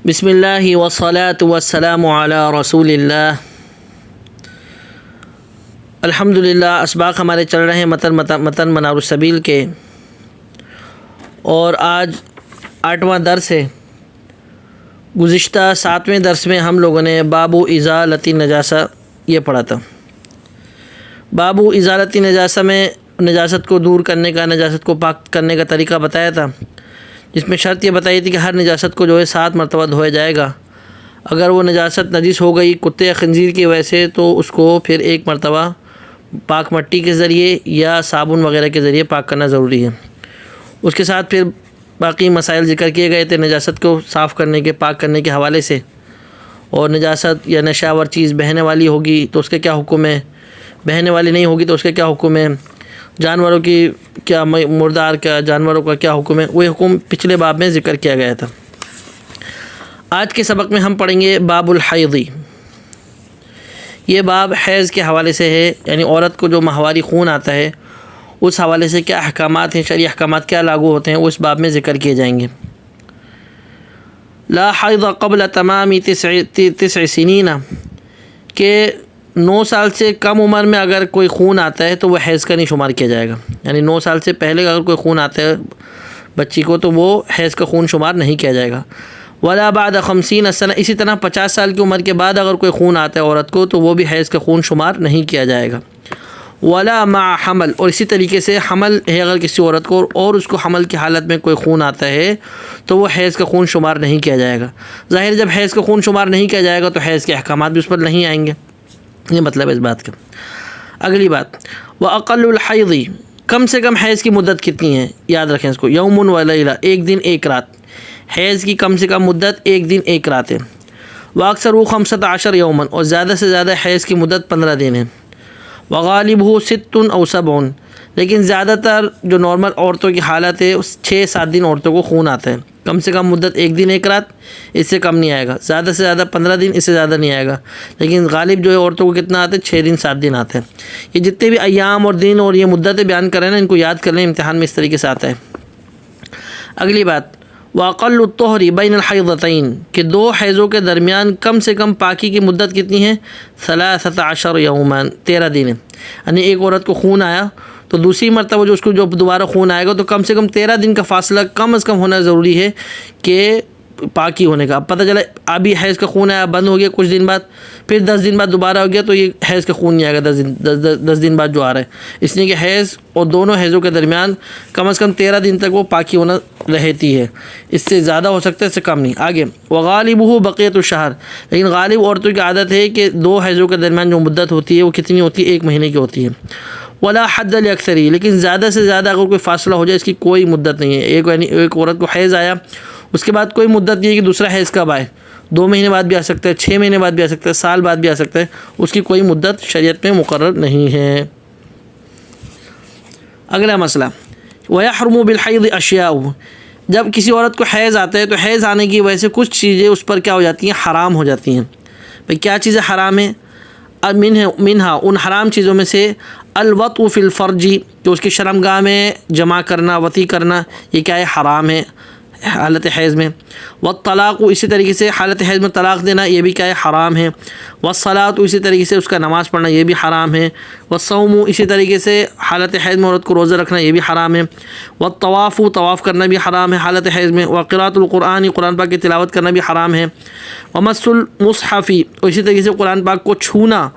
بسم اللہ والصلاة والسلام علی رسول اللہ۔ الحمدللہ اسباق ہمارے چل رہے ہیں متن منار السبیل کے، اور آج 8واں درس ہے۔ گزشتہ 7ویں درس میں ہم لوگوں نے باب ازالۃ نجاسہ یہ پڑھا تھا۔ باب ازالۃ نجاسہ میں نجاست کو دور کرنے کا، نجاست کو پاک کرنے کا طریقہ بتایا تھا، جس میں شرط یہ بتائی تھی کہ ہر نجاست کو 7 مرتبہ دھویا جائے گا۔ اگر وہ نجاست نجس ہو گئی کتے یا خنزیر کی وجہ سے تو اس کو پھر 1 مرتبہ پاک مٹی کے ذریعے یا صابن وغیرہ کے ذریعے پاک کرنا ضروری ہے۔ اس کے ساتھ پھر باقی مسائل ذکر کیے گئے تھے نجاست کو صاف کرنے کے، پاک کرنے کے حوالے سے، اور نجاست یا نشاور چیز بہنے والی ہوگی تو اس کا کیا حکم ہے، بہنے والی نہیں ہوگی تو اس کا کیا حکم ہے، جانوروں کی کیا، مردار کا جانوروں کا کیا حکم ہے، وہ حکم پچھلے باب میں ذکر کیا گیا تھا۔ آج کے سبق میں ہم پڑھیں گے باب الحیض۔ یہ باب حیض کے حوالے سے ہے، یعنی عورت کو جو ماہواری خون آتا ہے اس حوالے سے کیا احکامات ہیں، شرعی احکامات کیا لاگو ہوتے ہیں، وہ اس باب میں ذکر کیے جائیں گے۔ لا حیض قبل تمام 9 سنین، کہ 9 سال سے کم عمر میں اگر کوئی خون آتا ہے تو وہ حیض کا نہیں شمار کیا جائے گا، یعنی 9 سال سے پہلے اگر کوئی خون آتا ہے بچی کو تو وہ حیض کا خون شمار نہیں کیا جائے گا۔ ولا بعد 50 سنہ، اسی طرح 50 سال کی عمر کے بعد اگر کوئی خون آتا ہے عورت کو تو وہ بھی حیض کا خون شمار نہیں کیا جائے گا۔ ولا مع حمل، اور اسی طریقے سے حمل ہے اگر کسی عورت کو اور اس کو حمل کی حالت میں کوئی خون آتا ہے تو وہ حیض کا خون شمار نہیں کیا جائے گا۔ ظاہر جب حیض کا خون شمار نہیں کیا جائے گا تو حیض کے احکامات بھی اس پر نہیں آئیں گے، یہ مطلب ہے اس بات کا۔ اگلی بات، وَأَقَلُّ الْحَيْضِ، کم سے کم حیض کی مدت کتنی ہے، یاد رکھیں اس کو، یوم ولیلہ، 1 دن 1 رات۔ حیض کی کم سے کم مدت 1 دن 1 رات ہے۔ وَأَكْثَرُهُ 15 یوماً، اور زیادہ سے زیادہ حیض کی مدت 15 دن ہے۔ وَغَالِبُهُ 6 أو 7، لیکن زیادہ تر جو نارمل عورتوں کی حالت ہے 6-7 دن عورتوں کو خون آتا ہے۔ کم سے کم مدت 1 دن 1 رات، اس سے کم نہیں آئے گا، زیادہ سے زیادہ 15 دن، اس سے زیادہ نہیں آئے گا، لیکن غالب جو ہے عورتوں کو کتنا آتا ہے، 6 دن 7 دن آتا ہے۔ یہ جتنے بھی ایام اور دن اور یہ مدتیں بیان کر رہے ہیں نا، ان کو یاد کر لیں، امتحان میں اس طریقے سے آتا ہے۔ اگلی بات، وَأَقَلُّ الطُّهْرِ بَيْنَ الْحَيْضَتَيْنِ، کہ 2 حیضوں کے درمیان کم سے کم پاکی کی مدت کتنی ہے، 13 یوماً، 13 دن ہے۔ یعنی ایک عورت کو خون آیا تو دوسری مرتبہ جو اس کو جو دوبارہ خون آئے گا تو کم سے کم 13 دن کا فاصلہ کم از کم ہونا ضروری ہے کہ پاکی ہونے کا۔ اب پتہ چلا ابھی حیض کا خون آیا، بند ہو گیا کچھ دن بعد، پھر 10 دن بعد دوبارہ ہو گیا تو یہ حیض کا خون نہیں آئے گا 10 دن بعد جو آ رہا ہے، اس لیے کہ حیض اور دونوں حیضوں کے درمیان کم از کم 13 دن تک وہ پاکی ہونا رہتی ہے، اس سے زیادہ ہو سکتا ہے، اس سے کم نہیں۔ آگے، وغالبہ بقیۃ الشہر، لیکن غالب عورتوں کی عادت ہے کہ 2 حیضوں کے درمیان جو مدت ہوتی ہے وہ کتنی ہوتی ہے، 1 مہینے کی ہوتی ہے۔ ولا حد لاکثری، لیکن زیادہ سے زیادہ اگر کوئی فاصلہ ہو جائے اس کی کوئی مدت نہیں ہے۔ ایک عورت کو حیض آیا، اس کے بعد کوئی مدت نہیں ہے کہ دوسرا حیض کب آئے، 2 مہینے بعد بھی آ سکتا ہے، 6 مہینے بعد بھی آ سکتا ہے، سال بعد بھی آ سکتا ہے، اس کی کوئی مدت شریعت میں مقرر نہیں ہے۔ اگلا مسئلہ، وَيَحْرُمُ بِالْحَيْضِ أَشْيَاءُ، جب کسی عورت کو حیض آتا ہے تو حیض آنے کی وجہ سے کچھ چیزیں اس پر کیا ہو جاتی ہیں، حرام ہو جاتی ہیں۔ بھئی کیا چیزیں حرام ہیں، منہا، ان حرام چیزوں میں سے الوطء فی الفرج، جو اس کی شرمگاہ میں جمع کرنا، وطی کرنا، یہ کیا ہے، حرام ہے حالت حیض میں۔ والطلاق، اسی طریقے سے حالت حیض میں طلاق دینا یہ بھی کیا ہے، حرام ہے۔ والصلاۃ، اسی طریقے سے اس کا نماز پڑھنا یہ بھی حرام ہے۔ والصوم، اسی طریقے سے حالت حیض میں عورت کو روزہ رکھنا یہ بھی حرام ہے۔ والطواف، طواف کرنا بھی حرام ہے حالت حیض میں۔ وقراءۃ القرآن، قرآن پاک کی تلاوت کرنا بھی حرام ہے۔ ومس المصحف، اسی طریقے سے قرآن پاک کو چھونا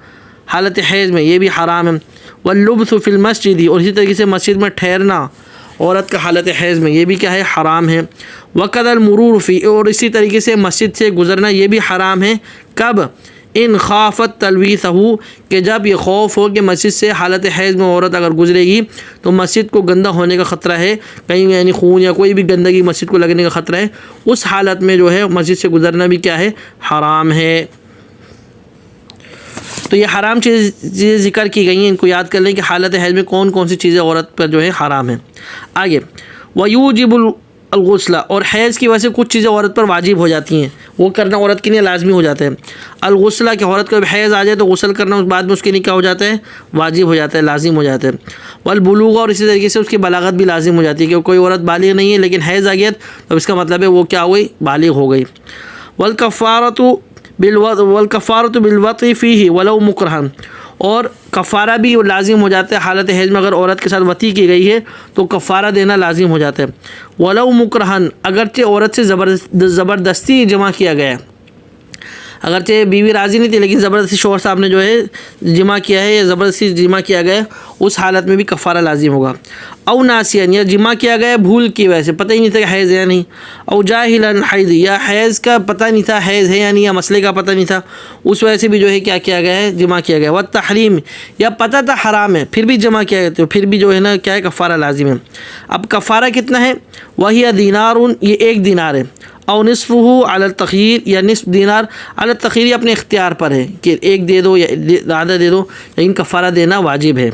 حالت حیض میں یہ بھی حرام ہے۔ واللبث فی المسجد، اور اسی طریقے سے مسجد میں ٹھہرنا عورت کا حالت حیض میں یہ بھی کیا ہے، حرام ہے۔ وقد المرور فی، اور اسی طریقے سے مسجد سے گزرنا یہ بھی حرام ہے۔ کب، ان خافت تلویثہ، کہ جب یہ خوف ہو کہ مسجد سے حالت حیض میں عورت اگر گزرے گی تو مسجد کو گندہ ہونے کا خطرہ ہے، کہیں یعنی خون یا کوئی بھی گندگی مسجد کو لگنے کا خطرہ ہے، اس حالت میں جو ہے مسجد سے گزرنا بھی کیا ہے، حرام ہے۔ تو یہ حرام چیزیں ذکر کی گئی ہیں، ان کو یاد کر لیں کہ حالت حیض میں کون کون سی چیزیں عورت پر جو ہے حرام ہیں۔ آگے، وَيُوجِبُ الغسل، اور حیض کی وجہ سے کچھ چیزیں عورت پر واجب ہو جاتی ہیں، وہ کرنا عورت کے لیے لازمی ہو جاتا ہے۔ الغسل، کہ عورت کو حیض آ جائے تو غسل کرنا اس بعد میں اس کے لیے کیا ہو جاتا ہے، واجب ہو جاتا ہے، لازم ہو جاتا ہے۔ والبلوغ، اور اسی طریقے سے اس کی بلاغت بھی لازم ہو جاتی ہے، کہ کوئی عورت بالغ نہیں ہے لیکن حیض آ گیا تو اس کا مطلب ہے وہ کیا ہوئی، بالغ ہو گئی۔ والکفارۃ بالوطی فیہ ولو مکرہن، اور کفارہ بھی لازم ہو جاتا ہے حالت حیض میں، اگر عورت کے ساتھ وطی کی گئی ہے تو کفارہ دینا لازم ہو جاتا ہے۔ ولو مکرہن، اگرچہ عورت سے زبردستی جمع کیا گیا ہے، اگرچہ بیوی راضی نہیں تھی لیکن زبردستی شوہر صاحب نے جو ہے جمع کیا ہے یا زبردستی جمع کیا گیا ہے، اس حالت میں بھی کفارہ لازم ہوگا۔ او ناسین، یا جمع کیا گیا بھول کی وجہ سے، پتہ ہی نہیں تھا کہ حیض ہے یا نہیں۔ او جاہلاً حیض، یا حیض کا پتہ نہیں تھا حیض ہے یا نہیں، یا مسئلے کا پتہ نہیں تھا، اس وجہ سے بھی جو ہے کیا کیا گیا ہے، جمع کیا گیا۔ والتحریم، یا پتہ تھا حرام ہے پھر بھی جمع کیا گیا تو پھر بھی جو ہے نا کیا ہے، کفارہ لازم ہے۔ اب کفارہ کتنا ہے؟ وہی دینار، یہ 1 دینار ہے۔ او نصفہ علی التخیر، یا نصف دینار علی التخیر، اپنے اختیار پر ہے کہ 1 دے دو یا آدھا دے دو، لیکن کفارہ دینا واجب ہے۔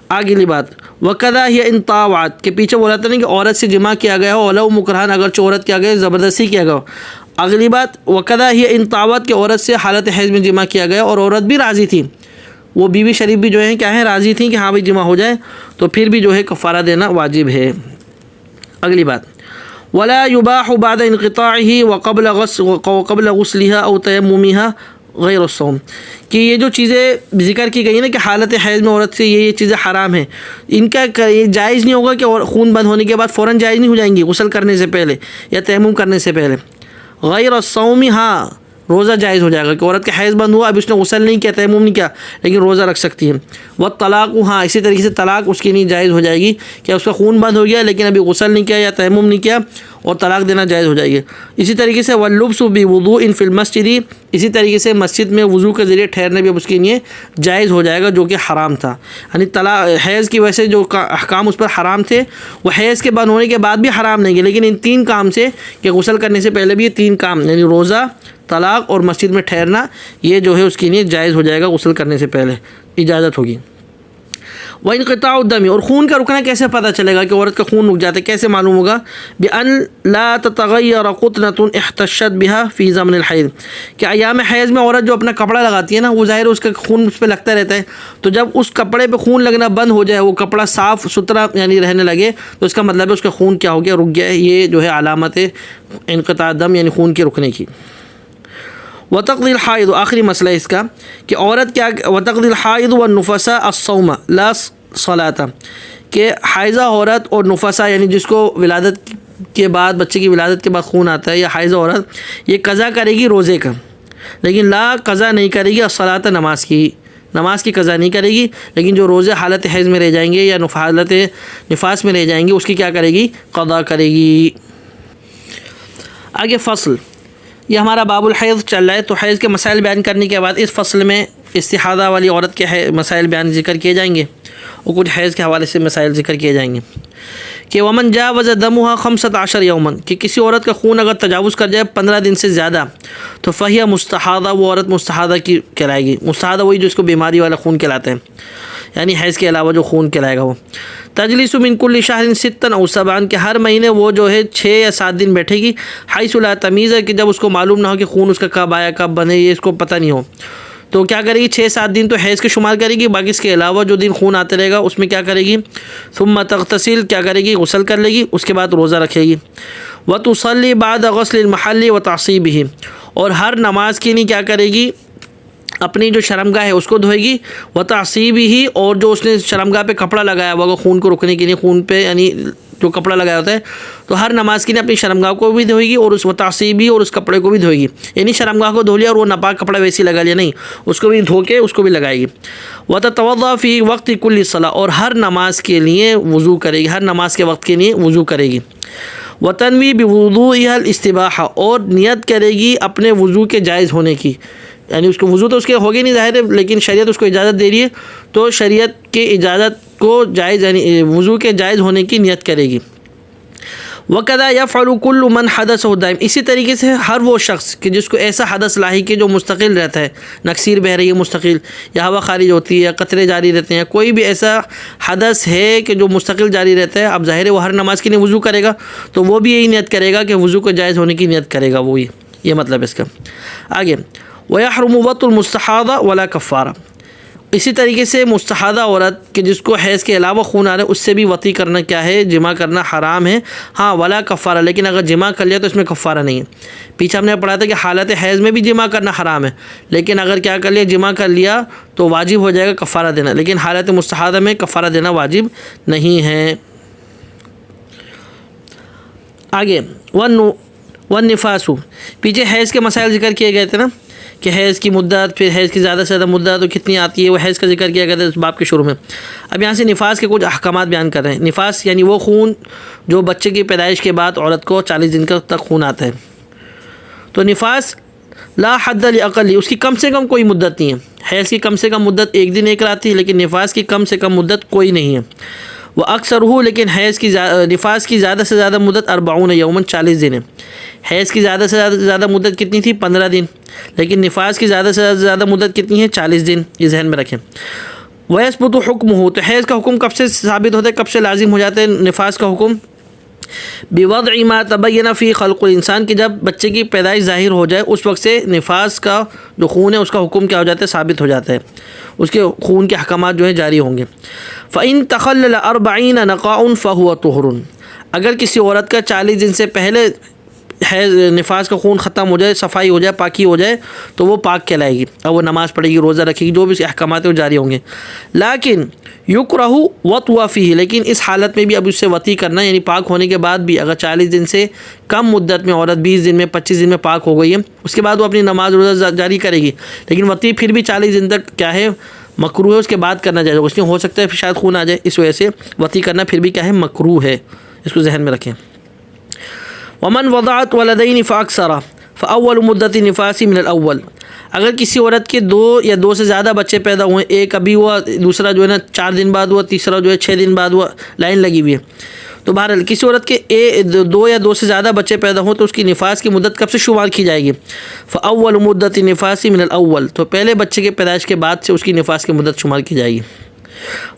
آگلی بات، وکذا ہی ان طاوعت، کے پیچھے بولا تھا نہیں کہ عورت سے جمع کیا گیا ہو، ولو مکرہن، اگرچہ عورت کیا گیا زبردستی کیا گیا ہو۔ اگلی بات، وکذا ہی ان طاوعت، کہ عورت سے حالت حیض میں جمع کیا گیا اور عورت بھی راضی تھی، وہ بیوی شریف بھی جو ہے کیا ہے، راضی تھیں کہ ہاں بھائی جمع ہو جائے، تو پھر بھی جو ہے کفارہ دینا واجب ہے۔ اگلی بات، ولا یباح بعد انقطاعہ وقبل غسلها او تیممها غیر الصوم، کہ یہ جو چیزیں ذکر کی گئی نا کہ حالت حیض میں عورت سے یہ چیزیں حرام ہیں، ان کا جائز نہیں ہوگا کہ خون بند ہونے کے بعد فوراً جائز نہیں ہو جائیں گی غسل کرنے سے پہلے یا تیمم کرنے سے پہلے۔ غیر الصوم، ہاں روزہ جائز ہو جائے گا کہ عورت کا حیض بند ہوا، اب اس نے غسل نہیں کیا، تیمم نہیں کیا، لیکن روزہ رکھ سکتی ہے۔ والطلاق، ہاں اسی طریقے سے طلاق اس کی نہیں جائز ہو جائے گی کہ اس کا خون بند ہو گیا لیکن ابھی غسل نہیں کیا یا تیمم نہیں کیا، اور طلاق دینا جائز ہو جائے گی۔ اسی طریقے سے واللبس بوضوء فی المسجد، اسی طریقے سے مسجد میں وضو کے ذریعے ٹھہرنے بھی اب اس کے لیے جائز ہو جائے گا جو کہ حرام تھا، یعنی طلاق حیض کی وجہ سے جو احکام اس پر حرام تھے وہ حیض کے بند ہونے کے بعد بھی حرام نہیں گئے، لیکن ان 3 کام سے کہ غسل کرنے سے پہلے بھی یہ 3 کام یعنی روزہ، طلاق اور مسجد میں ٹھہرنا، یہ جو ہے اس کے لیے جائز ہو جائے گا، غسل کرنے سے پہلے اجازت ہوگی۔ وانقطاع الدم، اور خون کا رکنا کیسے پتہ چلے گا کہ عورت کا خون رک جاتا ہے، کیسے معلوم ہوگا؟ بأن لا تتغیر قطنة احتشت بها فی زمن الحیض، کہ ایام حیض میں عورت جو اپنا کپڑا لگاتی ہے نا، وہ ظاہر اس کا خون اس پہ لگتا رہتا ہے، تو جب اس کپڑے پہ خون لگنا بند ہو جائے، وہ کپڑا صاف ستھرا یعنی رہنے لگے، تو اس کا مطلب ہے اس کا خون کیا ہو گیا، رک گیا ہے۔ یہ جو ہے علامت ہے انقطاع دم یعنی خون کے رکنے کی۔ وتقضی الحائض، آخری مسئلہ اس کا کہ عورت کیا، وتقضی الحائض والنفساء الصوم لا صلاۃ، کہ حائضہ عورت اور نفساء یعنی جس کو ولادت کے بعد، بچے کی ولادت کے بعد خون آتا ہے، یا حائضہ عورت، یہ قضا کرے گی روزے کا، لیکن لا قضا نہیں کرے گی الصلاۃ، نماز کی قضا نہیں کرے گی، لیکن جو روزے حالت حیض میں رہ جائیں گے یا حالت نفاس میں رہ جائیں گے اس کی کیا کرے گی، قضا کرے گی۔ آگے فصل، یہ ہمارا باب الحیض چل رہا ہے، تو حیض کے مسائل بیان کرنے کے بعد اس فصل میں استحاضہ والی عورت کے مسائل بیان ذکر کیے جائیں گے، اور کچھ حیض کے حوالے سے مسائل ذکر کیے جائیں گے کہ ومن جاوز دمها 15 یوما، کہ کسی عورت کا خون اگر تجاوز کر جائے 15 دن سے زیادہ، تو فہیہ مستحاضہ، وہ عورت مستحاضہ کی کہلائے گی۔ مستحاضہ وہی جو اس کو بیماری والا خون کہلاتے ہیں، یعنی حیض کے علاوہ جو خون کہلائے گا وہ۔ تجلس من کل شہر 6 او 7، کہ ہر مہینے وہ جو ہے 6 یا 7 دن بیٹھے گی، حیث لا تمیز، کہ جب اس کو معلوم نہ ہو کہ خون اس کا کب آیا کب بنے، یہ اس کو پتہ نہیں ہو، تو کیا کرے گی، 6-7 دن تو حیض کے شمار کرے گی، باقی اس کے علاوہ جو دن خون آتے رہے گا اس میں کیا کرے گی، ثم تغتسل، کیا کرے گی، غسل کر لے گی، اس کے بعد روزہ رکھے گی۔ وتصلی بعد غسل المحل وتعصیبہ، اور ہر نماز کے لیے کیا کرے گی، اپنی جو شرمگاہ ہے اس کو دھوئے گی، وتعصیبہ، اور جو اس نے شرمگاہ پہ کپڑا لگایا ہوگا خون کو رکنے کے لیے، خون پہ یعنی جو کپڑا لگایا ہوتا ہے، تو ہر نماز کے لیے اپنی شرمگاہ کو بھی دھوئے گی اور اس وتعصیبہ، اور اس کپڑے کو بھی دھوئے گی، یعنی شرمگاہ کو دھو لیا اور وہ ناپاک کپڑا ویسے لگا لیا نہیں، اس کو بھی دھو کے اس کو بھی لگائے گی۔ وتتوضا فی وقت کل صلاۃ، اور ہر نماز کے لیے وضو کرے گی، ہر نماز کے وقت کے لیے وضو کرے گی۔ وتنوی بوضوئها الاستباحہ، اور نیت کرے گی اپنے وضو کے جائز ہونے کی، یعنی اس کو وضو تو اس کے ہوگی نہیں ظاہر ہے، لیکن شریعت اس کو اجازت دے رہی ہے، تو شریعت کے اجازت کو جائز یعنی وضو کے جائز ہونے کی نیت کرے گی۔ وَكَذَا يَفْعَلُ كُلُّ مَنْ حَدَثَهُ دائم، اسی طریقے سے ہر وہ شخص کہ جس کو ایسا حدث لاحق ہے جو مستقل رہتا ہے، نکسیر بہ رہی ہے مستقل، یا ہوا خارج ہوتی ہے، یا قطرے جاری رہتے ہیں، کوئی بھی ایسا حدث ہے کہ جو مستقل جاری رہتا ہے، اب ظاہر ہے وہ ہر نماز کے لیے وضو کرے گا، تو وہ بھی یہی نیت کرے گا کہ وضو کو جائز ہونے کی نیت کرے گا، وہی یہ مطلب ہے اس کا۔ آگے وَيَحْرُمُ وَطْءُ الْمُسْتَحَاضَةِ وَلَا كَفَّارَةَ، اسی طریقے سے مستحاضہ عورت کہ جس کو حیض کے علاوہ خون آ رہا ہے اس سے بھی وطی کرنا کیا ہے، جمع کرنا حرام ہے. ہاں ولا کفارہ، لیکن اگر جمع کر لیا تو اس میں کفارہ نہیں ہے. پیچھے ہم نے پڑھا تھا کہ حالت حیض میں بھی جمع کرنا حرام ہے، لیکن اگر کیا کر لیا، جمع کر لیا تو واجب ہو جائے گا کفارہ دینا، لیکن حالت مستحاضہ میں کفارہ دینا واجب نہیں ہے. آگے والنفاس، پیچھے حیض کے مسائل ذکر کیے گئے تھے نا کہ حیض کی مدت، پھر حیض کی زیادہ سے زیادہ مدت تو کتنی آتی ہے، وہ حیض کا ذکر کیا گیا تھا اس باب کے شروع میں. اب یہاں سے نفاس کے کچھ احکامات بیان کر رہے ہیں. نفاس یعنی وہ خون جو بچے کی پیدائش کے بعد عورت کو 40 دن تک خون آتا ہے. تو نفاس لا حد لاقل، اس کی کم سے کم کوئی مدت نہیں ہے. حیض کی کم سے کم مدت ایک دن ایک رات ہے، لیکن نفاس کی کم سے کم مدت کوئی نہیں ہے. وہ اکثر ہو، لیکن نفاس کی زیادہ سے زیادہ مدت 40 یوماً 40 دن ہے. حیض کی زیادہ سے زیادہ مدت کتنی تھی؟ 15 دن، لیکن نفاس کی زیادہ سے زیادہ مدت کتنی ہے؟ 40 دن. یہ ذہن میں رکھیں. وَيَثْبُتُ حُكْمُهُ، تو حیض کا حکم کب سے ثابت ہوتا ہے، کب سے لازم ہو جاتا ہے نفاس کا حکم؟ بوضع ما تبین فی خلق الانسان، کہ جب بچے کی پیدائش ظاہر ہو جائے اس وقت سے نفاس کا جو خون ہے اس کا حکم کیا ہو جاتا ہے؟ ثابت ہو جاتا ہے، اس کے خون کے احکامات جو ہیں جاری ہوں گے. فَإِن تَخَلَّلَ 40 نَقَاءٌ فَهُوَ طُهْرٌ، اگر کسی عورت کا 40 دن سے پہلے حیض نفاس کا خون ختم ہو جائے، صفائی ہو جائے، پاکی ہو جائے، تو وہ پاک کہلائے گی. اب وہ نماز پڑھے گی، روزہ رکھے گی، جو بھی احکامات ہیں وہ جاری ہوں گے. لیکن یکرہ وطؤ فیہ، لیکن اس حالت میں بھی اب اس سے وطی کرنا، یعنی پاک ہونے کے بعد بھی اگر 40 دن سے کم مدت میں عورت 20 دن میں 25 دن میں پاک ہو گئی ہے، اس کے بعد وہ اپنی نماز روزہ جاری کرے گی، لیکن وطی پھر بھی 40 دن تک کیا ہے؟ مکروہ ہے. اس کے بعد کرنا جائے گا، اس میں ہو سکتا ہے پھر شاید خون آ جائے، اس وجہ سے وطی کرنا پھر بھی کیا ہے؟ مکروہ ہے. اس کو ذہن میں رکھیں. ومن وضعت ولدین فاکثر فاول مدت نفاسی من الاول، اگر کسی عورت کے 2 یا 2 سے زیادہ بچے پیدا ہوئے، ایک ابھی ہوا، دوسرا جو ہے نا 4 دن بعد ہوا، تیسرا جو ہے 6 دن بعد ہوا، لائن لگی ہوئی ہے. تو بہرحال کسی عورت کے 2 یا 2 سے زیادہ بچے پیدا ہوں تو اس کی نفاس کی مدت کب سے شمار کی جائے گی؟ فاول مدت نفاسی من الاول، تو پہلے بچے کے پیدائش کے بعد سے اس کی نفاس کی مدت شمار کی جائے گی.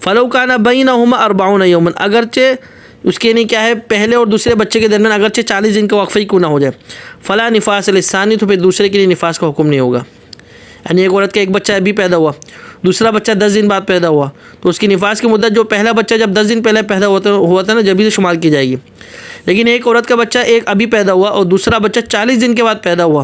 فلو کان بینہما 40 یوما، اگرچہ اس کے نہیں کیا ہے پہلے اور دوسرے بچے کے درمیان اگرچہ 40 دن کا وقفہ ہی کیوں نہ ہو جائے، فلا نفاس للثانی، تو پھر دوسرے کے لیے نفاس کا حکم نہیں ہوگا. یعنی ایک عورت کا ایک بچہ ابھی پیدا ہوا، دوسرا بچہ 10 دن بعد پیدا ہوا، تو اس کی نفاس کی مدت جو پہلا بچہ جب 10 دن پہلے پیدا ہوا تھا نا، جبھی سے شمار کی جائے گی. لیکن ایک عورت کا بچہ ایک ابھی پیدا ہوا اور دوسرا بچہ 40 دن کے بعد پیدا ہوا،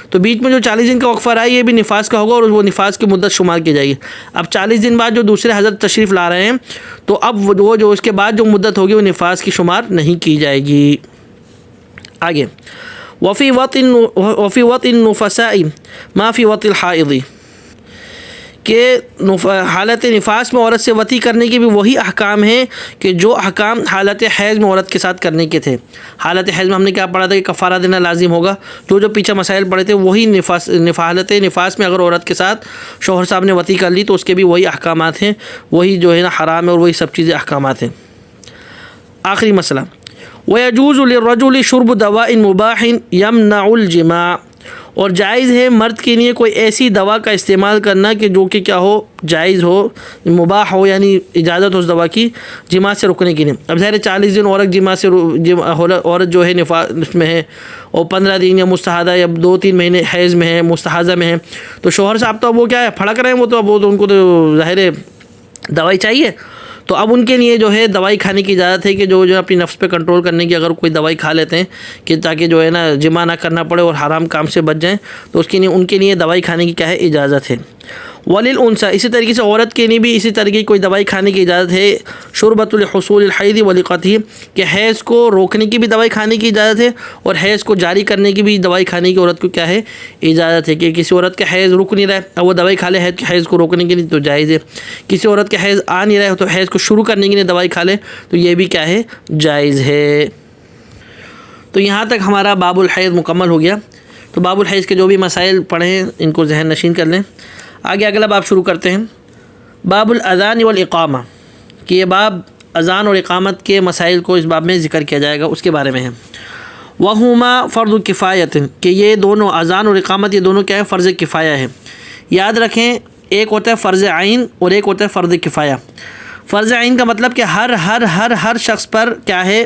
تو بیچ میں جو 40 دن کا وقفہ رہا ہے یہ بھی نفاس کا ہوگا اور وہ نفاس کی مدت شمار کی جائے گی. اب 40 دن بعد جو دوسرے حضرت تشریف لا رہے ہیں تو اب وہ جو اس کے بعد جو مدت ہوگی وہ نفاس کی شمار نہیں کی جائے گی. آگے وفی وط النفساء ما فی وط الحائض، کہ حالت نفاس میں عورت سے وطی کرنے کے بھی وہی احکام ہیں کہ جو احکام حالت حیض میں عورت کے ساتھ کرنے کے تھے. حالت حیض میں ہم نے کیا پڑھا تھا کہ کفارہ دینا لازم ہوگا، جو پیچھے مسائل پڑھے تھے وہی حالت نفاس میں اگر عورت کے ساتھ شوہر صاحب نے وطی کر لی تو اس کے بھی وہی احکامات ہیں، وہی جو ہے نا حرام ہے اور وہی سب چیزیں احکامات ہیں. آخری مسئلہ وَيَجُوزُ لِلرَّجُلِ شُرْبُ دَوَاءٍ مُبَاحٍ يَمْنَعُ الْجِمَاعَ، اور جائز ہے مرد کے لیے کوئی ایسی دوا کا استعمال کرنا کہ جو کہ کیا ہو؟ جائز ہو، مباح ہو، یعنی اجازت ہو اس دوا کی جماع سے رکنے کے لیے. اب ظاہر 40 دن عورت جماع سے عورت جو ہے نفاس میں ہے، اور 15 دن یا مستحاضہ یا 2-3 مہینے حیض میں ہے، مستحاضہ میں ہے، تو شوہر صاحب تو وہ کیا ہے پھڑک رہے ہیں، وہ تو ان کو تو ظاہر ہے دوائی چاہیے. تو اب ان کے لیے جو ہے دوائی کھانے کی اجازت ہے کہ جو اپنی نفس پہ کنٹرول کرنے کی اگر کوئی دوائی کھا لیتے ہیں کہ تاکہ جو ہے نا جمع نہ کرنا پڑے اور حرام کام سے بچ جائیں، تو اس کے لیے ان کے لیے دوائی کھانے کی کیا ہے؟ اجازت ہے. وللانثى، اسی طریقے سے عورت کے لیے بھی اسی طریقے کی کوئی دوائی کھانے کی اجازت ہے. شربۃ الحصول الحیض ولقته، کہ حیض کو روکنے کی بھی دوائی کھانے کی اجازت ہے اور حیض کو جاری کرنے کی بھی دوائی کھانے کی عورت کو کیا ہے؟ اجازت ہے. کہ کسی عورت کا حیض رک نہیں رہا ہے اب وہ دوائی کھا لے حیض کو روکنے کے لیے تو جائز ہے. کسی عورت کا حیض آ نہیں رہا ہے تو حیض کو شروع کرنے کے لیے دوائی کھا لے تو یہ بھی کیا ہے؟ جائز ہے. تو یہاں تک ہمارا باب الحیض مکمل ہو گیا. تو باب الحیض کے جو بھی مسائل پڑھے ہیں ان کو ذہن نشین کر لیں. آگے اگلا باب شروع کرتے ہیں، باب الاذان والاقامہ، کہ یہ باب اذان اور اقامت کے مسائل کو اس باب میں ذکر کیا جائے گا، اس کے بارے میں ہے. وہما فرض کفایت، کہ یہ دونوں اذان اور اقامت یہ دونوں کیا ہے؟ فرض کفایہ ہے. یاد رکھیں ایک ہوتا ہے فرض عین اور ایک ہوتا ہے فرض کفایہ. فرض عین کا مطلب کہ ہر شخص پر کیا ہے؟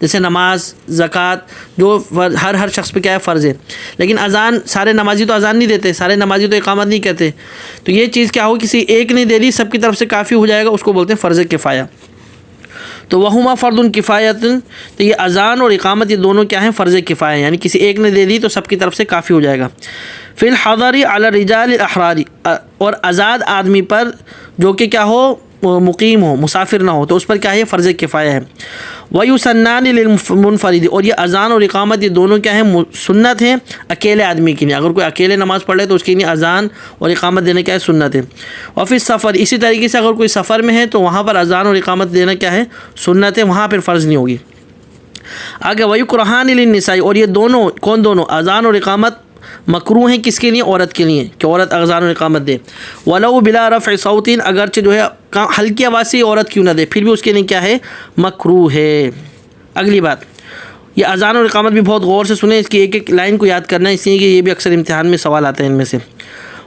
جیسے نماز زکوٰۃ جو ہر شخص پہ کیا ہے فرض ہے. لیکن اذان سارے نمازی تو اذان نہیں دیتے, سارے نمازی تو اقامت نہیں کہتے, تو یہ چیز کیا ہو کسی ایک نے دے دی سب کی طرف سے کافی ہو جائے گا, اس کو بولتے ہیں فرض کفایہ. تو وہما فرض کفایت, تو یہ اذان اور اقامت یہ دونوں کیا ہیں فرض کفایہ, یعنی کسی ایک نے دے دی تو سب کی طرف سے کافی ہو جائے گا. فی الحضر علی الرجال الاحرار, اور آزاد آدمی پر جو کہ کیا ہو مقیم ہو مسافر نہ ہو تو اس پر کیا ہے فرض کفایہ ہے. ویسنان للمنفرد, اور یہ اذان اور اقامت یہ دونوں کیا ہیں سنت ہیں اکیلے آدمی کے لیے, اگر کوئی اکیلے نماز پڑھ لے تو اس کے لیے اذان اور اقامت دینا کیا ہے سنت ہے. اور پھر سفر, اسی طریقے سے اگر کوئی سفر میں ہے تو وہاں پر اذان اور اقامت دینا کیا ہے سنت ہے, وہاں پھر فرض نہیں ہوگی. آگے ویکرہان للنساء, اور یہ دونوں کون دونوں اذان اور اقامت مکروہ ہیں کس کے لیے عورت کے لیے کہ عورت اذان اور اقامت دے. ولو بلا رفع صوت, اگرچہ جو ہے ہلکی آواز سے عورت کیوں نہ دے پھر بھی اس کے لیے کیا ہے مکروہ ہے. اگلی بات, یہ اذان اور اقامت بھی بہت غور سے سنیں, اس کی ایک ایک لائن کو یاد کرنا ہے, اس لیے کہ یہ بھی اکثر امتحان میں سوال آتے ہیں ان میں سے.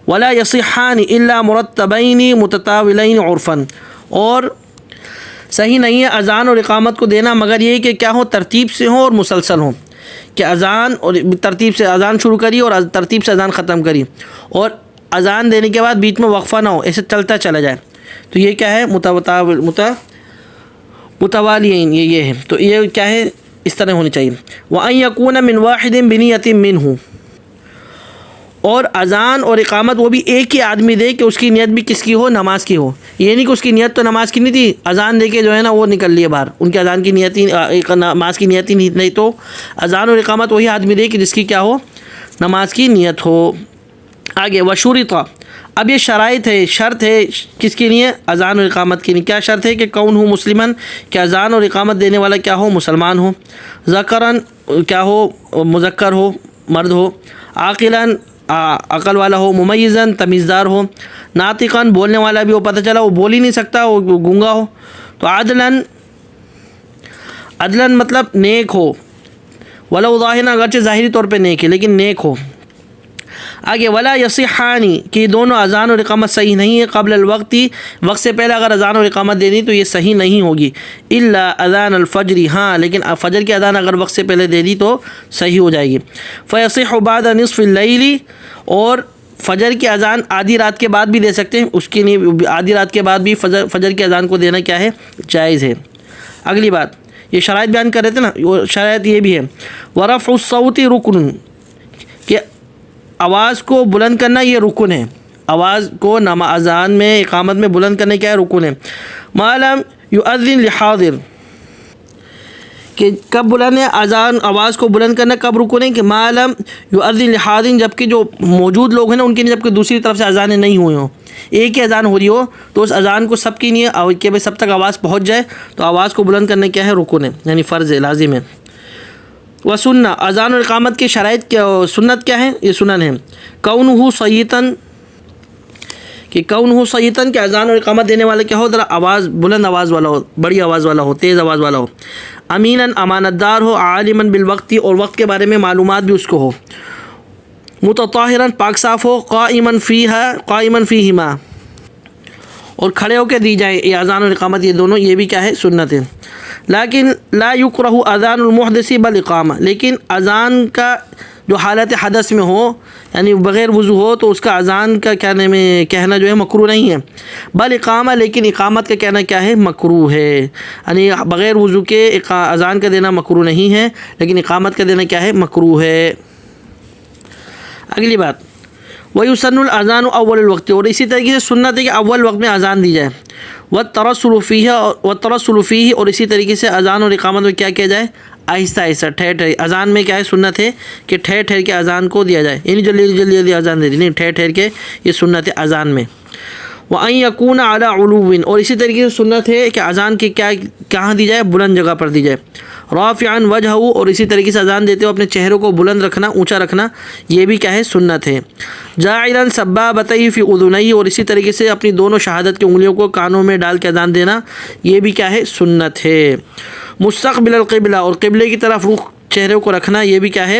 ولا یصحان الا مرتبین متتاولین عرفا, اور صحیح نہیں ہے اذان اور اقامت کو دینا مگر یہ کہ کیا ہو ترتیب سے ہو اور مسلسل ہو, کہ اذان اور ترتیب سے اذان شروع کری اور ترتیب سے اذان ختم کری, اور اذان دینے کے بعد بیچ میں وقفہ نہ ہو, ایسے چلتا چلا جائے, تو یہ کیا ہے متوالیین, یہ ہے, تو یہ کیا ہے اس طرح ہونی چاہیے. وَأَن يَكُونَ مِنْ وَاحِدٍ بِنِيَّةٍ مِّنْهُ, اور اذان اور اقامت وہ بھی ایک ہی آدمی دے کہ اس کی نیت بھی کس کی ہو نماز کی ہو. یہ نہیں کہ اس کی نیت تو نماز کی نہیں تھی, اذان دے کے جو ہے نا وہ نکل لیے باہر, ان کے اذان کی نیت ہی نماز کی نیت ہی نہیں, تو اذان اور اقامت وہی آدمی دے کہ جس کی کیا ہو نماز کی نیت ہو. آگے وشرط, اب یہ شرائط ہے شرط ہے کس کے لیے اذان اور اقامت کے لیے. کیا شرط ہے کہ کون ہو مسلمن, کہ اذان اور اقامت دینے والا کیا ہو مسلمان ہو, ذکرن کیا ہو مذکر ہو مرد ہو, عاقلاً عقل والا ہو, ممیزاً تمیزدار ہو, ناطقاً بولنے والا بھی ہو, پتہ چلا وہ بول ہی نہیں سکتا وہ گونگا ہو, تو عدلاً مطلب نیک ہو, ولو ظاہراً اگرچہ ظاہری طور پہ نیک ہے لیکن نیک ہو. آگے ولا یصحانی, کہ یہ دونوں اذان اور اقامت صحیح نہیں ہے قبل الوقت, وقت سے پہلے اگر اذان اور اقامت دے دی تو یہ صحیح نہیں ہوگی. الا اذان الفجر, ہاں لیکن فجر کی اذان اگر وقت سے پہلے دے دی تو صحیح ہو جائے گی. فیصح بعد نصف اللیل, اور فجر کی اذان آدھی رات کے بعد بھی دے سکتے ہیں, اس کے لیے آدھی رات کے بعد بھی فجر کی اذان کو دینا کیا ہے جائز ہے. اگلی بات, یہ شرائط بیان کر رہے تھے نا, شرائط یہ بھی ہے ورفع الصوت رکن, کہ آواز کو بلند کرنا یہ رکن ہے, آواز کو اذان میں اقامت میں بلند کرنے کیا ہے رکن ہے. معلوم یؤذن لحاضر, کہ کب بلند ہے اذان آواز کو بلند کرنا کب رکن ہے, کہ معلوم یؤذن لحاضر, جب کہ جو موجود لوگ ہیں نا ان کے لیے جب کہ دوسری طرف سے اذانیں نہیں ہوئی ہوں, ایک ہی اذان ہو رہی ہو تو اس اذان کو سب کی نہیں ہے کہ سب تک آواز پہنچ جائے, تو آواز کو بلند کرنے کیا ہے رکن ہے یعنی فرض ہے لازم ہے. وسنہ, اذان اور اقامت کی شرائط کیا سنت کیا ہے, یہ سنن ہے. کونہ صیتاً, کہ کونہ صیتاً, کہ اذان اور اقامت دینے والا کیا ہو ذرا آواز بلند آواز والا ہو, بڑی آواز والا ہو, تیز آواز والا ہو. امیناً, امانت دار ہو. عالماً بالوقت, اور وقت کے بارے میں معلومات بھی اس کو ہو. متطہراً, پاک صاف ہو. قائماً فیہما, اور کھڑے ہو کے دی جائیں یہ اذان اور اقامت یہ دونوں, یہ بھی کیا ہے سنت ہے. لیکن لا یکرہ اذان المحدث بل اقامہ, لیکن اذان کا جو حالت حدث میں ہو یعنی بغیر وضو ہو تو اس کا اذان کا کہنا جو ہے مکروہ نہیں ہے. بل اقامہ, لیکن اقامت کا کہنا کیا ہے مکروہ ہے, یعنی بغیر وضو کے اذان کا دینا مکروہ نہیں ہے لیکن اقامت کا دینا کیا ہے مکروہ ہے. اگلی بات, ویسن الاذان اول الوقت, اور اسی طریقے سے سنت ہے کہ اول وقت میں اذان دی جائے. والترسل فیہ, اور اسی طریقے سے اذان اور اقامت میں کیا کیا جائے آہستہ آہستہ ٹھہر ٹھہر. اذان میں کیا ہے سنت ہے کہ ٹھہر ٹھہر کے اذان کو دیا جائے, یعنی جلدی اذان دے دی نہیں, ٹھہر ٹھہر کے یہ سنت ہے اذان میں. وَأَن يَكُونَ عَلَى عُلُوٍ, اور اسی طریقے سے سنت ہے کہ اذان کی کہاں دی جائے بلند جگہ پر دی جائے. رافعاً وجہہ, اور اسی طریقے سے اذان دیتے ہوئے اپنے چہرے کو بلند رکھنا, اونچا رکھنا, یہ بھی کیا ہے سنت ہے. جاعلاً سبابتیہ فی اذنیہ, اور اسی طریقے سے اپنی دونوں شہادت کی انگلیوں کو کانوں میں ڈال کے اذان دینا, یہ بھی کیا ہے سنت ہے. مستقبل القبلہ, اور قبلے کی طرف رخ چہرے کو رکھنا, یہ بھی کیا ہے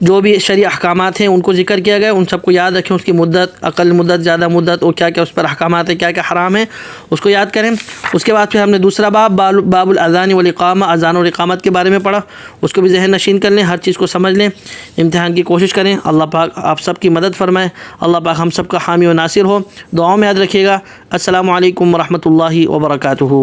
جو بھی شرعی احکامات ہیں ان کو ذکر کیا گیا، ان سب کو یاد رکھیں، اس کی مدت، اقل مدت، زیادہ مدت، اور کیا کیا اس پر احکامات ہیں، کیا کیا حرام ہے، اس کو یاد کریں۔ اس کے بعد پھر ہم نے دوسرا باب الاذان والاقامہ، اذان اور اقامت کے بارے میں پڑھا، اس کو بھی ذہن نشین کر لیں، ہر چیز کو سمجھ لیں، امتحان کی کوشش کریں۔ اللہ پاک آپ سب کی مدد فرمائے، اللہ پاک ہم سب کا حامی و ناصر ہو۔ دعاؤں میں یاد رکھیے گا۔ السلام علیکم ورحمۃ اللہ وبرکاتہ۔